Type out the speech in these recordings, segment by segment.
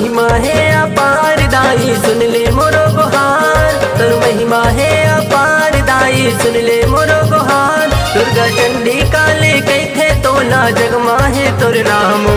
महिमा है अपार दाई सुन ले मोरो गुहार, तोर महिमा है अपार दाई सुन ले मोरो गुहार। दुर्गा चंडी काले कैथे तोला जगमा है तोर नामो,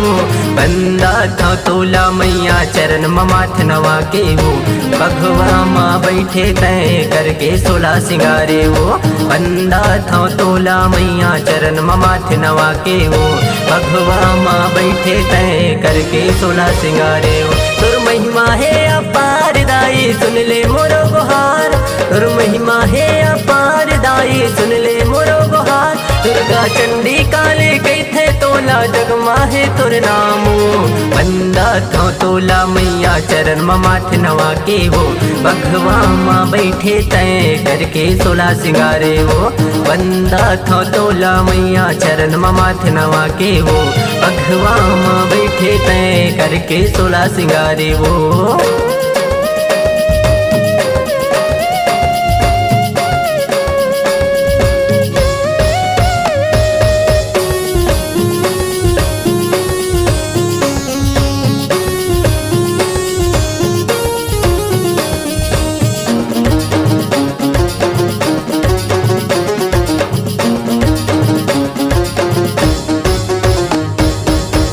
बंदा था तोला मैया चरण ममाथ नवा के वो। बघवा माँ बैठे तय करके 16 सिंगारे वो, बंदा था तोला मैया चरण ममाथ नवा के वो। बघवा माँ बैठे तय करके 16 सिंगारे वो। तोर महिमा है अपार दाई सुन ले मोरो गुहार, तोर महिमा है अपार दाई सुन ले मोरो गुहार। दुर्गा चंडी काले कैथे तोला जगमा है तोर नामो, बंदा था तोला मैया चरण ममाथ नवा के वो। बघवा माँ बैठे तय करके 16 सिंगारे वो, बंदा था तोला मैया चरण ममाथ नवा के वो। बघवा माँ बैठे तय करके 16 सिंगारे वो।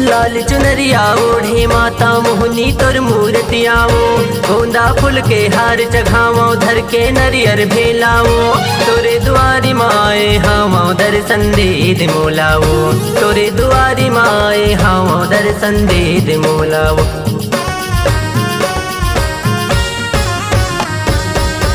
लाल चुनरिया ओढ़े माता मोहनी तोर मूर्तियाओ, गोंदा फूल के हार चघावो धर के नरियर भेलाओ। तोरे दुआरी माए हावो दर्शन दे मोलाओ, तोरे दुआरी माए हावो दर्शन दे मोलाओ।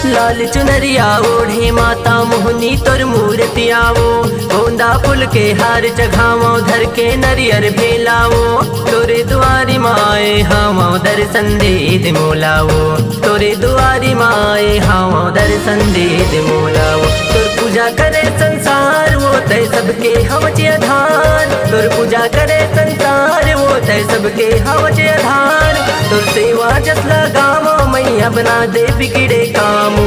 लाल चुनरिया ओढ़े माता मोहनी तोर मूर्तियाओ, गोंदा फूल के हार चघावो धर के नरियर भेलाओ। तोरे दुआरी माए हावो दर्शन दे मोलाओ, तोरे दुआरी माए हावो दर्शन दे मोलाओ। तोर पूजा करे संसार वो तय सबके हवचे आधार, तोर पूजा करे संसार वो तय सबके हवचे आधार। तोर सेवा जस लगावो मैया बना दे बिगड़े कामो,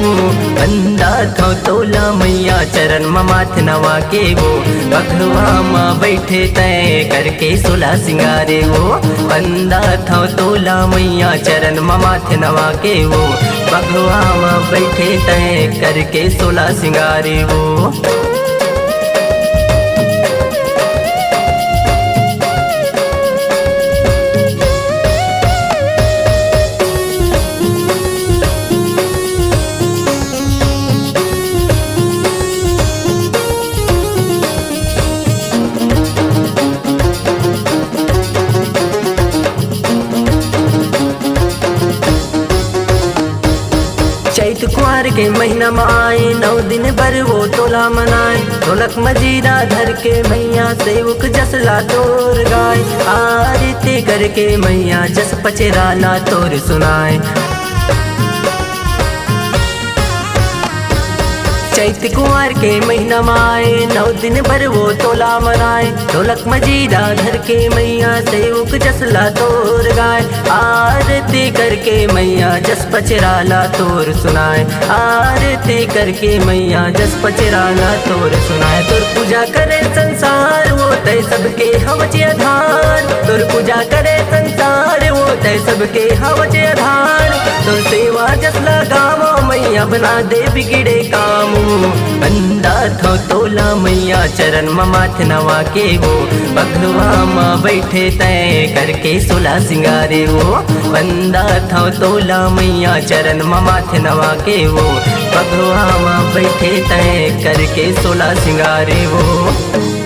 बंदा था तोला मैया चरण ममाथ नवा के वो। बघवा माँ बैठे तय करके 16 सिंगारे वो, बंदा था तोला मैया चरण ममाथ नवा के वो। बघवा माँ बैठे तय करके 16 सिंगारे वो। चैत कुआर के महीना में आए 9 दिन बर वो तोला मनाए। ढोलक मजीरा धर के मैया सेवक जसला तोर गाय, आरती करके मैया जस पचेराला तोर सुनाए। चैत कुंवर के महीना में आए 9 दिन बर वो तोला मनाए। ढोलक मजीरा धर के मैया सेवक जसला तोर गाय, आरती करके मैया जस पचराला तोर सुनाए। आरती करके मैया जस पचराला तोर सुनाए। तोर पूजा करे संसार वो तय सबके हवचे आधार, तोर पूजा करे संसार वो तय सबके हवचे आधार। तोर सेवा जस लगावो मैया बना दे बिगड़े कामो, बंदा थो तोला मैया चरण ममाथ नवा के वो। बघवा माँ बैठे तय करके 16 सिंगारे वो, बंदा थो तोला मैया चरण ममाथ नवा के वो। बघवा माँ बैठे तय करके 16 सिंगारे वो।